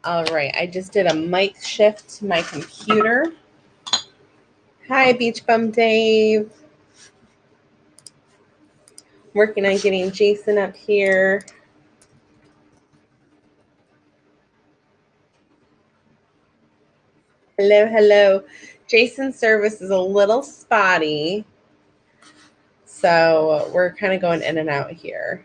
All right, I just did a mic shift to my computer. Hi, Beach Bum Dave. Working on getting Jason up here. Hello, hello. Jason's service is a little spotty, so we're kind of going in and out here.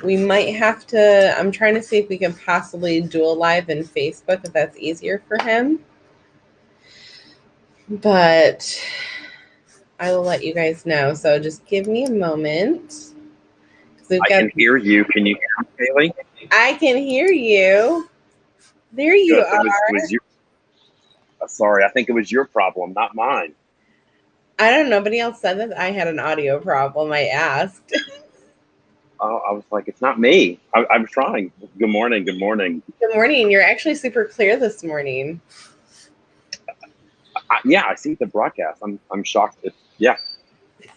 We might have to, I'm trying to see if we can possibly do a live in Facebook if that's easier for him. But I will let you guys know. So just give me a moment. I can hear you. Can you hear me, Haley? I can hear you. There you are. Sorry, I think it was your problem, not mine. I don't know. Nobody else said that I had an audio problem. I asked. Oh, I was like, it's not me. I was trying. Good morning. Good morning. Good morning. You're actually super clear this morning. Yeah, I see the broadcast. I'm shocked.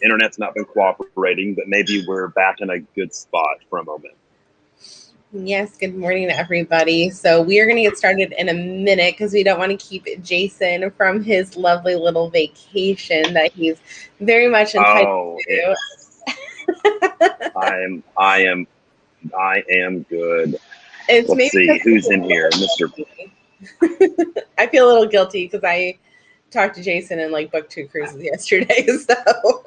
Internet's not been cooperating, but maybe we're back in a good spot for a moment. Yes, good morning, everybody. So we are going to get started in a minute because we don't want to keep Jason from his lovely little vacation that he's very much entitled to. I am good. Let's see who's in here, Mr. I feel a little guilty because I talked to Jason and booked 2 cruises yesterday. So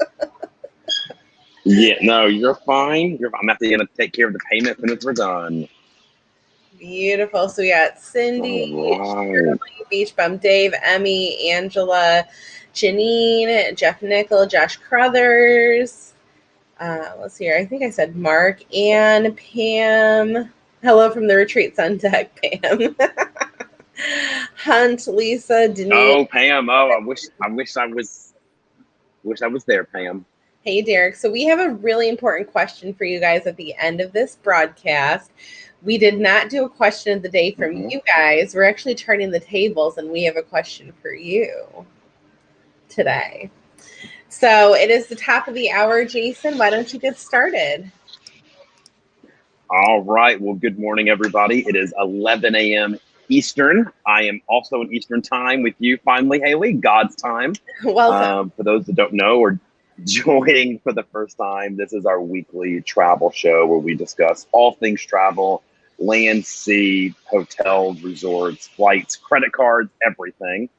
yeah, no, you're fine. I'm actually going to take care of the payment when we're done. Beautiful. So we got Cindy, Shirley, Beach Bum Dave, Emmy, Angela, Janine, Jeff Nickel, Josh Crothers. Let's see here. I think I said Mark and Pam. Hello from the retreats on deck, Pam. Hunt, Lisa, Denise. Oh, Pam. Oh, I wish I was there, Pam. Hey, Derek. So we have a really important question for you guys at the end of this broadcast. We did not do a question of the day from you guys. We're actually turning the tables, and we have a question for you today. So it is the top of the hour, Jason. Why don't you get started? All right. Well, good morning, everybody. It is 11 a.m. Eastern. I am also in Eastern time with you finally, Haley. God's time. Welcome. For those that don't know or joining for the first time, this is our weekly travel show where we discuss all things travel, land, sea, hotels, resorts, flights, credit cards, everything.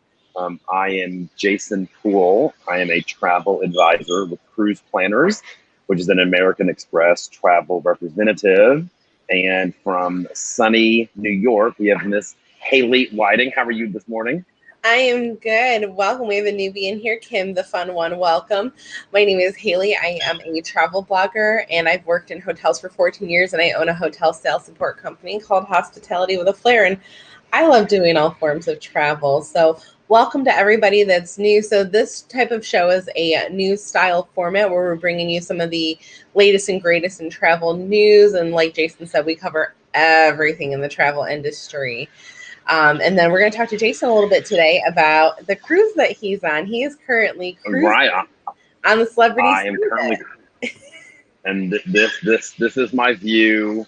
I am Jason Poole. I am a travel advisor with Cruise Planners, which is an American Express travel representative. And from sunny New York, we have Miss Haley Whiting. How are you this morning? I am good. Welcome. We have a newbie in here, Kim, the fun one. Welcome. My name is Haley. I am a travel blogger, and I've worked in hotels for 14 years, and I own a hotel sales support company called Hospitality with a Flair, and I love doing all forms of travel. So welcome to everybody that's new. So this type of show is a new style format where we're bringing you some of the latest and greatest in travel news, and like Jason said, we cover everything in the travel industry. And then we're going to talk to Jason a little bit today about the cruise that he's on. He is currently cruising on the Celebrity. I am currently, and this is my view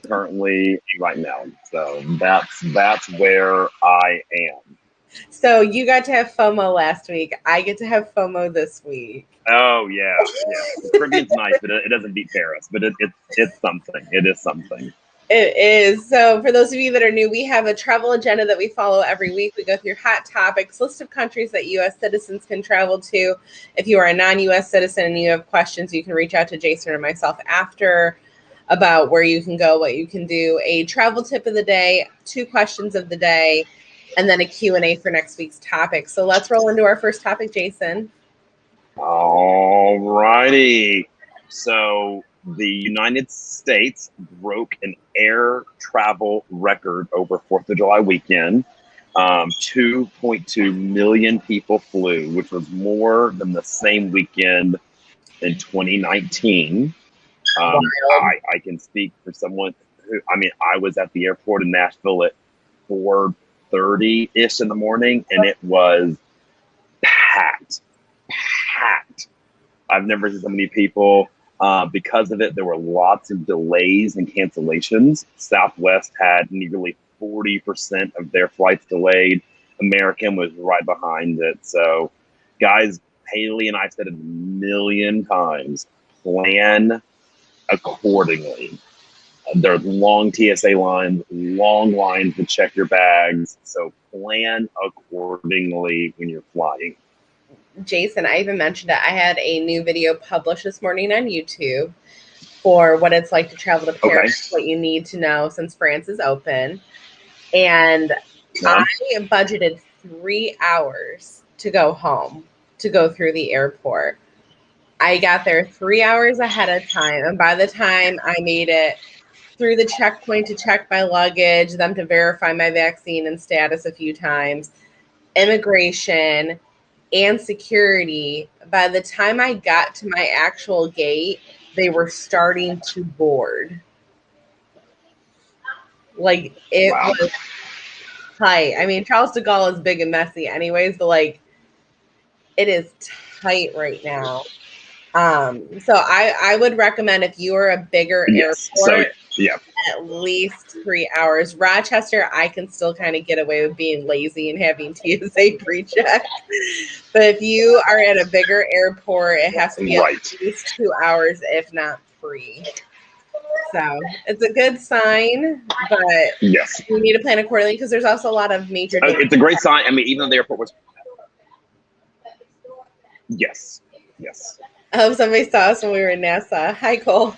currently right now. So that's where I am. So you got to have FOMO last week. I get to have FOMO this week. Oh yeah. The Caribbean's nice, but it doesn't beat Paris. But it's something. It is something. It is. So for those of you that are new, we have a travel agenda that we follow every week. We go through hot topics, list of countries that U.S. citizens can travel to. If you are a non-U.S. citizen and you have questions, you can reach out to Jason or myself after about where you can go, what you can do, a travel tip of the day, 2 questions of the day, and then a Q&A for next week's topic. So let's roll into our first topic, Jason. All righty. So the United States broke an air travel record over 4th of July weekend. 2.2 million people flew, which was more than the same weekend in 2019. I can speak for someone who, I was at the airport in Nashville at 4:30-ish in the morning, and it was packed. I've never seen so many people. Because of it, there were lots of delays and cancellations. Southwest had nearly 40% of their flights delayed. American was right behind it. So, guys, Haley and I said it a million times, plan accordingly. There are long TSA lines, long lines to check your bags. So plan accordingly when you're flying. Jason, I even mentioned it. I had a new video published this morning on YouTube for what it's like to travel to Paris, what you need to know since France is open. And I budgeted 3 hours to go home, to go through the airport. I got there 3 hours ahead of time. And by the time I made it through the checkpoint to check my luggage, them to verify my vaccine and status a few times, immigration, and security, by the time I got to my actual gate, they were starting to board. Like, it was tight. I mean, Charles de Gaulle is big and messy anyways, but like, it is tight right now. So I would recommend, if you are a bigger airport, at least 3 hours. Rochester, I can still kind of get away with being lazy and having TSA pre-check. But if you are at a bigger airport, it has to be at least 2 hours, if not 3. So it's a good sign, but we need to plan accordingly because there's also a lot of major. It's a great sign. I mean, even though the airport was. Yes. Somebody saw us when we were in NASA. Hi, Cole.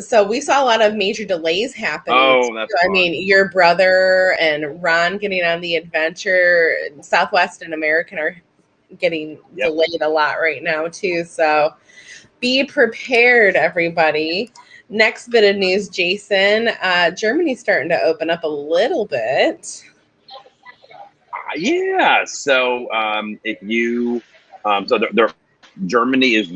So we saw a lot of major delays happening. Oh, that's I mean, your brother and Ron getting on the Adventure, Southwest and American are getting delayed a lot right now too. So be prepared, everybody. Next bit of news, Jason. Germany's starting to open up a little bit. Yeah. So if you, Germany is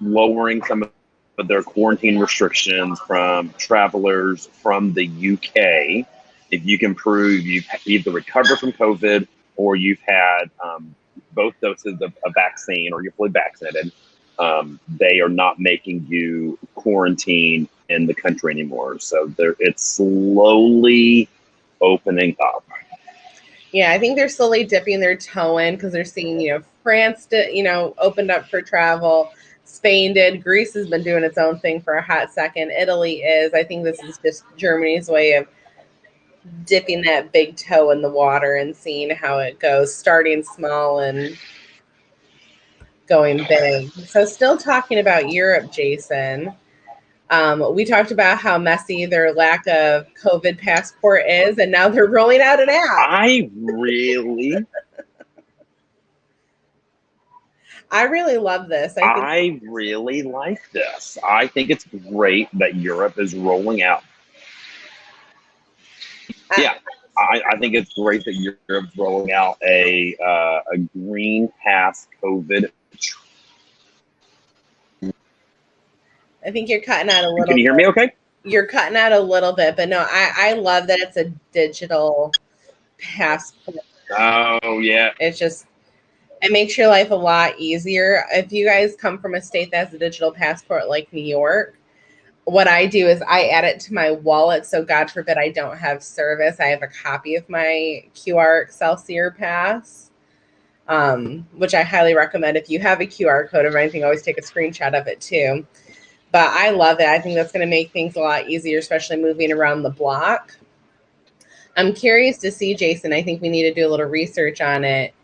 lowering some of their quarantine restrictions from travelers from the UK. If you can prove you've either recovered from COVID or you've had both doses of a vaccine or you're fully vaccinated, they are not making you quarantine in the country anymore. So it's slowly opening up. Yeah, I think they're slowly dipping their toe in because they're seeing, France did, opened up for travel. Spain did. Greece has been doing its own thing for a hot second. Italy is. I think this is just Germany's way of dipping that big toe in the water and seeing how it goes, starting small and going big. So still talking about Europe, Jason. We talked about how messy their lack of COVID passport is, and now they're rolling out an app. I really love this. I really like this. I think it's great that Europe is rolling out. I think it's great that Europe's rolling out a green pass COVID. I think you're cutting out a little. Can you hear me okay? You're cutting out a little bit, but no, I love that it's a digital passport. Oh, yeah. It makes your life a lot easier. If you guys come from a state that has a digital passport like New York, what I do is I add it to my wallet. So God forbid I don't have service, I have a copy of my QR Excelsior Pass, which I highly recommend. If you have a QR code or anything, always take a screenshot of it too. But I love it. I think that's going to make things a lot easier, especially moving around the block. I'm curious to see, Jason, I think we need to do a little research on it,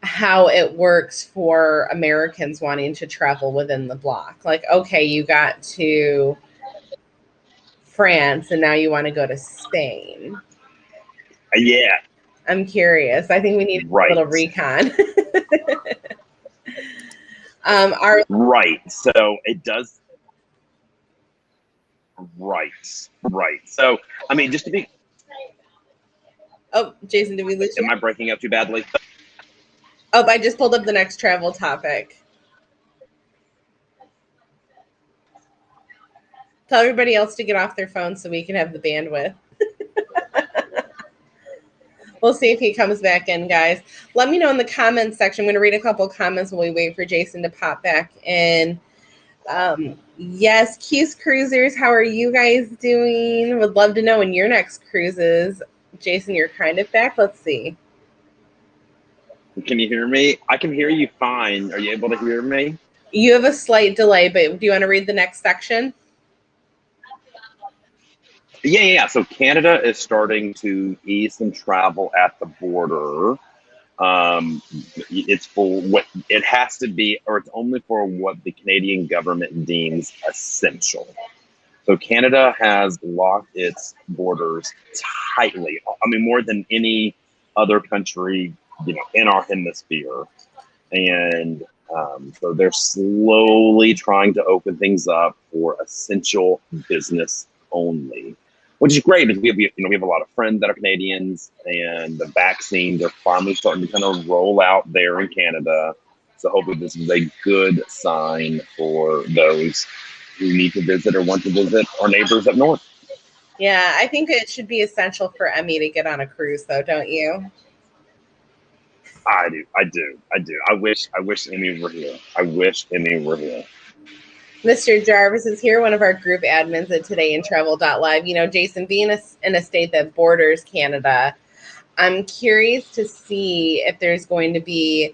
how it works for Americans wanting to travel within the block. Like, okay, you got to France and now you want to go to Spain. Yeah. I'm curious. I think we need a little recon. So it does. Right. So, I mean, just to be. Oh, Jason, did we lose you? Am I breaking up too badly? Oh, I just pulled up the next travel topic. Tell everybody else to get off their phone so we can have the bandwidth. We'll see if he comes back in, guys. Let me know in the comments section. I'm going to read a couple comments while we wait for Jason to pop back in. Yes, Q's Cruisers, how are you guys doing? Would love to know when your next cruise is. Jason, you're kind of back. Let's see. Can you hear me? I can hear you fine. Are you able to hear me? You have a slight delay, but do you want to read the next section? Yeah. So Canada is starting to ease some travel at the border. It's for what it has to be, or it's only for what the Canadian government deems essential. So Canada has locked its borders tightly. I mean, more than any other country, in our hemisphere. And so they're slowly trying to open things up for essential business only, which is great because we have a lot of friends that are Canadians, and the vaccines are finally starting to kind of roll out there in Canada. So hopefully this is a good sign for those who need to visit or want to visit our neighbors up north. Yeah, I think it should be essential for Emmy to get on a cruise, though, don't you? I do. I wish Emmy were here. I wish Emmy were here. Mr. Jarvis is here, one of our group admins at todayintravel.live. Jason, being in a state that borders Canada, I'm curious to see if there's going to be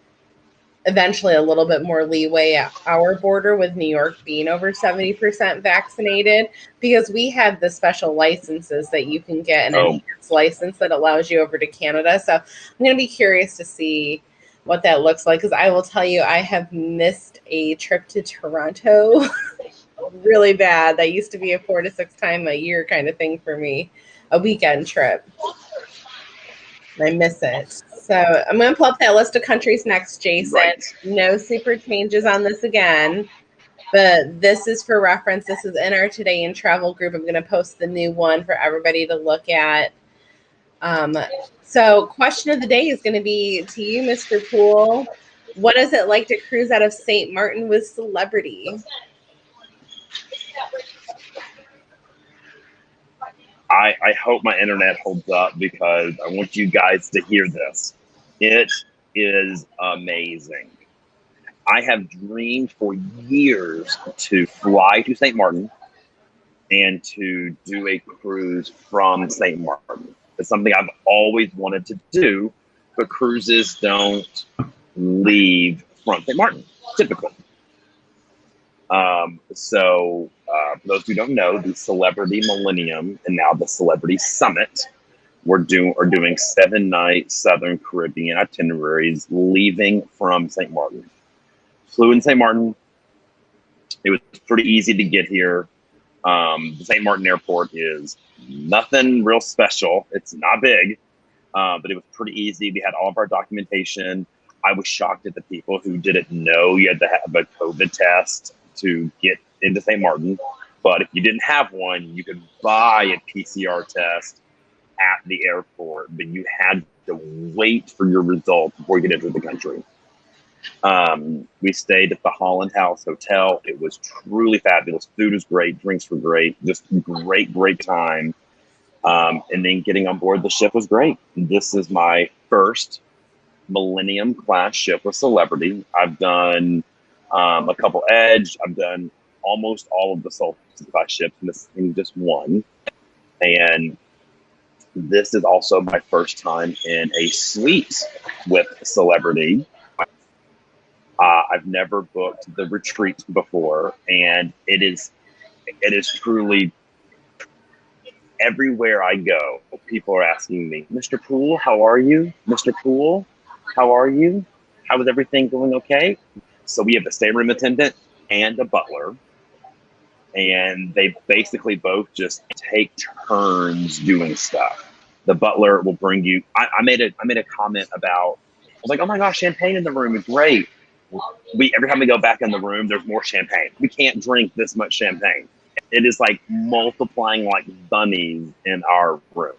eventually a little bit more leeway at our border, with New York being over 70% vaccinated, because we have the special licenses that you can get, an enhanced license that allows you over to Canada. So I'm going to be curious to see what that looks like, because I will tell you, I have missed a trip to Toronto really bad. That used to be a 4 to 6 time a year kind of thing for me, a weekend trip. I miss it. So I'm going to pull up that list of countries next, Jason. Right. No super changes on this again, but this is for reference. This is in our Today in Travel group. I'm going to post the new one for everybody to look at. So question of the day is going to be to you, Mr. Poole. What is it like to cruise out of St. Martin with Celebrity? I hope my internet holds up because I want you guys to hear this. It is amazing. I have dreamed for years to fly to St. Martin and to do a cruise from St. Martin. It's something I've always wanted to do, but cruises don't leave from St. Martin, typically. So for those who don't know, the Celebrity Millennium and now the Celebrity Summit are doing 7-night Southern Caribbean itineraries leaving from St. Martin. Flew in St. Martin. It was pretty easy to get here. The St. Martin airport is nothing real special. It's not big, but it was pretty easy. We had all of our documentation. I was shocked at the people who didn't know you had to have a COVID test to get into St. Martin. But if you didn't have one, you could buy a PCR test at the airport, but you had to wait for your results before you could enter the country. We stayed at the Holland House Hotel. It was truly fabulous. Food was great. Drinks were great. Just great time. And then getting on board the ship was great. This is my first Millennium class ship with Celebrity. I've done a couple Edge. I've done almost all of the Solstice class ships in just one. And this is also my first time in a suite with Celebrity. I've never booked the retreat before, and it is truly, everywhere I go, people are asking me, Mr. Poole, how are you? Mr. Poole, how are you? How is everything going okay? So we have a stateroom attendant and a butler, and they basically both just take turns doing stuff. The butler will bring you. I made a comment about, I was like, oh my gosh, champagne in the room is great. Every time we go back in the room, there's more champagne. We can't drink this much champagne. It is like multiplying like bunnies in our room.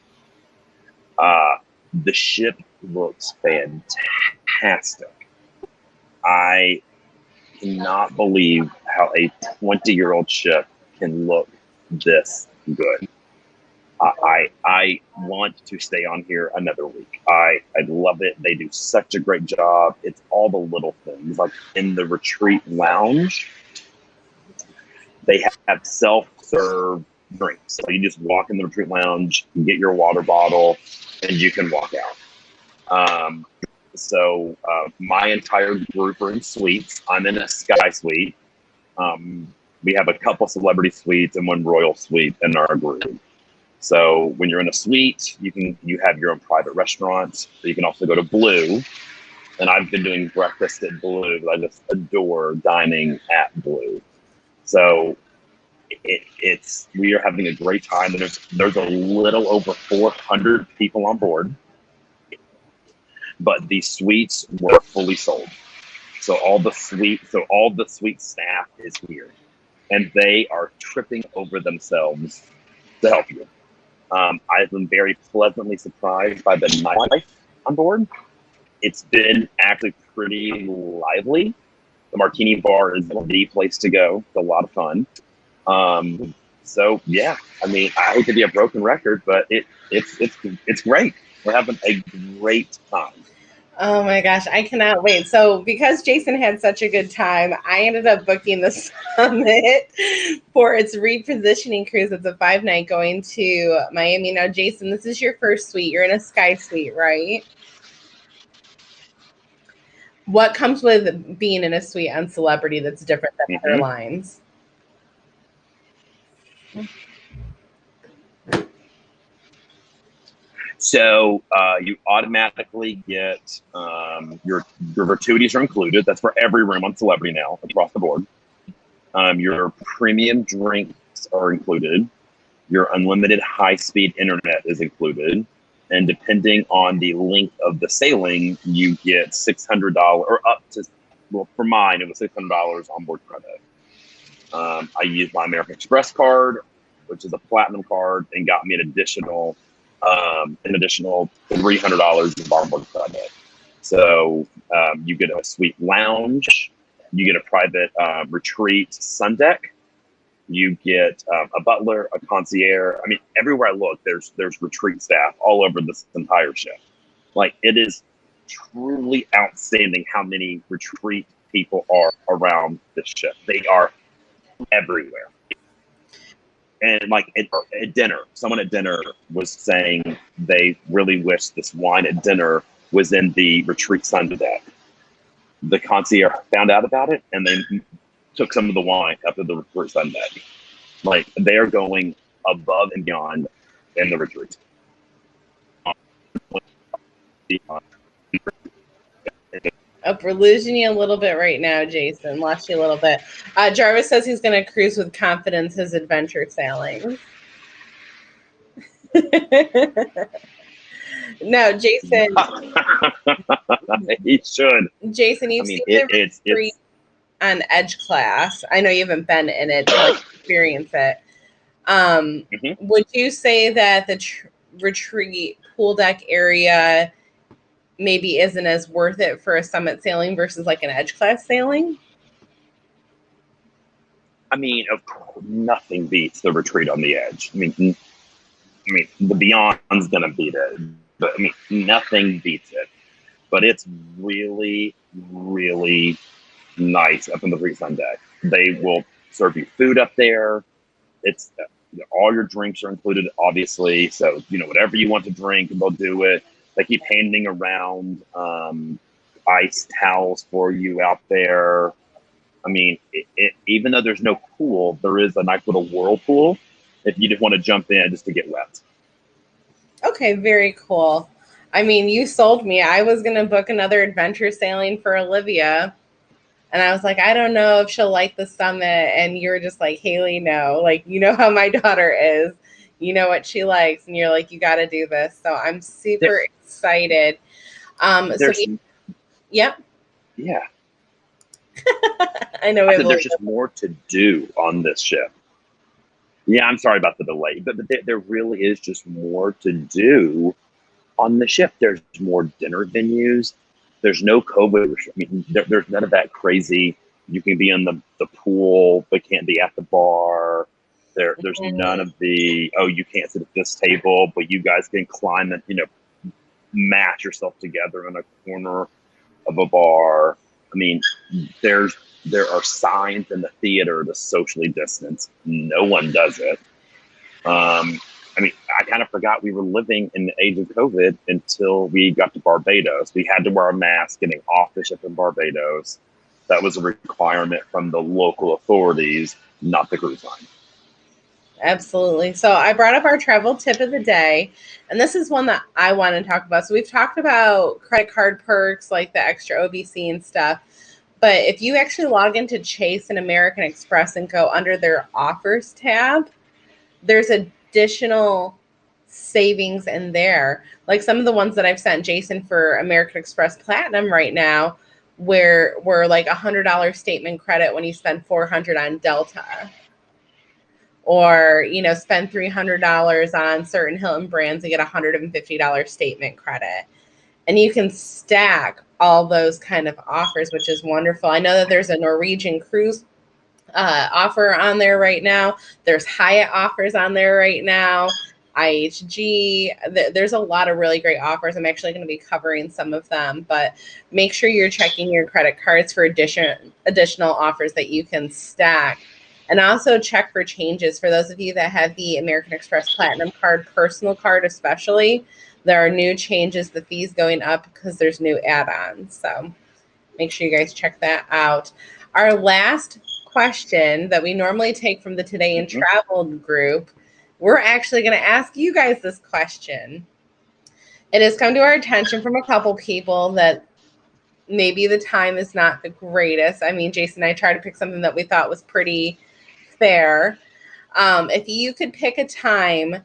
The ship looks fantastic. I cannot believe how a 20-year-old ship can look this good. I want to stay on here another week. I love it. They do such a great job. It's all the little things. Like in the retreat lounge, they have self-serve drinks. So you just walk in the retreat lounge, you get your water bottle, and you can walk out. My entire group are in suites. I'm in a sky suite. We have a couple celebrity suites and one royal suite in our group. So when you're in a suite, you have your own private restaurant. So you can also go to Blue. And I've been doing breakfast at Blue. I just adore dining at Blue. So we are having a great time. There's a little over 400 people on board, but the suites were fully sold. So all the suite staff is here, and they are tripping over themselves to help you. I've been very pleasantly surprised by the nightlife on board. It's been actually pretty lively. The Martini Bar is the place to go. It's a lot of fun. So yeah, I mean, I hate to be a broken record, but it's great. We're having a great time. Oh my gosh, I cannot wait. So because Jason had such a good time, I ended up booking the Summit for its repositioning cruise. It's a 5-night going to Miami. Now, Jason, this is your first suite. You're in a sky suite, right? What comes with being in a suite on Celebrity that's different than other lines? So you automatically get your gratuities are included. That's for every room on Celebrity now across the board. Your premium drinks are included. Your unlimited high-speed internet is included. And depending on the length of the sailing, you get $600 or up to, well, for mine, it was $600 onboard credit. I used my American Express card, which is a platinum card, and got me an additional $300 of onboard credit. So you get a suite lounge, you get a private retreat sun deck, you get a butler, a concierge. I mean, everywhere I look, there's retreat staff all over this entire ship. Like, it is truly outstanding how many retreat people are around this ship. They are everywhere. And like at dinner, someone at dinner was saying they really wish this wine at dinner was in the retreat sun deck. The concierge found out about it and they took some of the wine up to the retreat sun deck. Like, they are going above and beyond in the retreat. Oh, we're losing you a little bit right now, Jason. Lost you a little bit. Jarvis says he's going to cruise with confidence his adventure sailing. No, Jason. He should. Jason, you've seen the retreat on Edge Class. I know you haven't been in it to experience it. Would you say that the retreat pool deck area maybe isn't as worth it for a Summit sailing versus like an Edge Class sailing? I mean, of course, nothing beats the retreat on the Edge. I mean, the Beyond's gonna beat it, but I mean, nothing beats it. But it's really, really nice up in the retreat sun deck. They will serve you food up there. It's all your drinks are included, obviously. So whatever you want to drink, they'll do it. They keep handing around ice towels for you out there. I mean, even though there's no pool, there is a nice little whirlpool if you just want to jump in just to get wet. Okay, very cool. I mean, you sold me. I was going to book another adventure sailing for Olivia. And I was like, I don't know if she'll like the Summit. And you were just like, Haley, no. Like, you know how my daughter is. You know what she likes. And you're like, you got to do this. So I'm super excited. Yep. Yeah. I know. There's just more to do on this ship. Yeah, I'm sorry about the delay, but there really is just more to do on the ship. There's more dinner venues. There's no COVID. I mean, there's none of that crazy. You can be in the pool, but can't be at the bar. There's none of the, oh, you can't sit at this table, but you guys can climb and, match yourself together in a corner of a bar. I mean, there are signs in the theater to socially distance. No one does it. I mean, I kind of forgot we were living in the age of COVID until we got to Barbados. We had to wear a mask getting off the ship in Barbados. That was a requirement from the local authorities, not the cruise line. Absolutely. So I brought up our travel tip of the day, and this is one that I want to talk about. So we've talked about credit card perks, like the extra OBC and stuff. But if you actually log into Chase and American Express and go under their offers tab, there's additional savings in there. Like some of the ones that I've sent Jason for American Express Platinum right now, where we're like $100 statement credit when you spend $400 on Delta. Or, spend $300 on certain Hilton brands and get $150 statement credit. And you can stack all those kind of offers, which is wonderful. I know that there's a Norwegian cruise offer on there right now. There's Hyatt offers on there right now. IHG. There's a lot of really great offers. I'm actually going to be covering some of them, but make sure you're checking your credit cards for additional offers that you can stack. And also check for changes. For those of you that have the American Express Platinum card, personal card especially, there are new changes, the fees going up because there's new add-ons. So make sure you guys check that out. Our last question that we normally take from the Today in Travel group, we're actually going to ask you guys this question. It has come to our attention from a couple people that maybe the time is not the greatest. I mean, Jason and I tried to pick something that we thought was pretty fair. If you could pick a time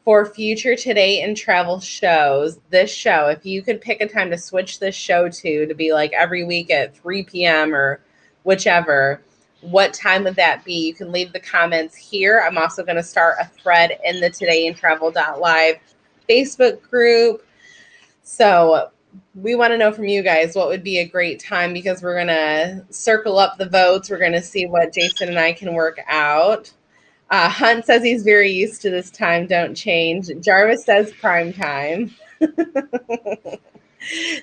for future Today in Travel shows, this show, if you could pick a time to switch this show to be like every week at 3 p.m. or whichever, what time would that be? You can leave the comments here. I'm also going to start a thread in the todayintravel.live Facebook group. So we want to know from you guys what would be a great time, because we're going to circle up the votes. We're going to see what Jason and I can work out. Hunt says he's very used to this time. Don't change. Jarvis says prime time.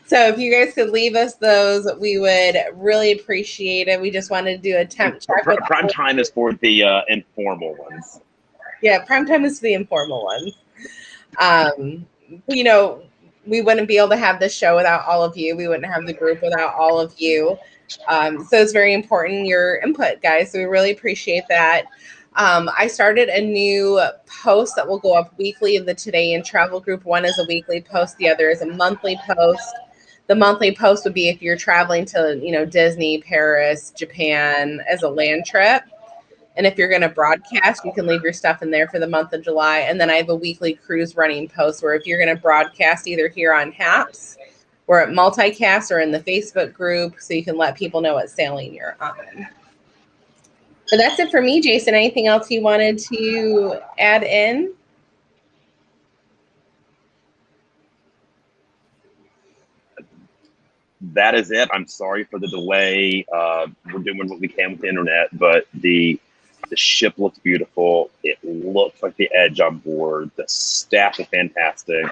So if you guys could leave us those, we would really appreciate it. We just wanted to do a temp check. Prime time is for the informal ones. Yeah, prime time is for the informal ones. We wouldn't be able to have this show without all of you. We wouldn't have the group without all of you. So it's very important, your input, guys. So we really appreciate that. I started a new post that will go up weekly of the Today in Travel group. One is a weekly post. The other is a monthly post. The monthly post would be if you're traveling to, Disney, Paris, Japan as a land trip. And if you're going to broadcast, you can leave your stuff in there for the month of July. And then I have a weekly cruise running post where if you're going to broadcast either here on HAPS or at Multicast or in the Facebook group, so you can let people know what sailing you're on. So that's it for me, Jason. Anything else you wanted to add in? That is it. I'm sorry for the delay. We're doing what we can with the internet, but the ship looks beautiful. It looks like the edge on board. The staff is fantastic.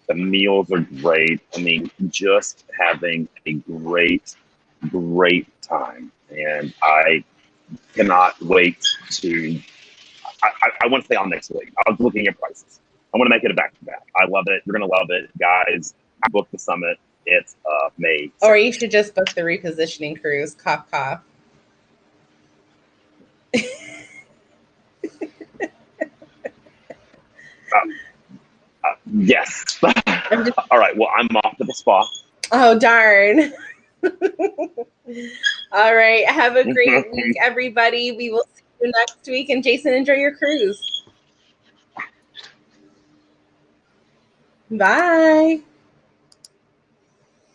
The meals are great. I mean, just having a great time. And I cannot wait to, I want to stay on next week. I was looking at prices. I want to make it a back-to-back. I love it. You're going to love it. Guys, book the summit. It's May 6th. Or you should just book the repositioning cruise. Cough, cough. Yes. All right. Well, I'm off to the spa. Oh, darn. All right. Have a great week, everybody. We will see you next week. And Jason, enjoy your cruise. Bye.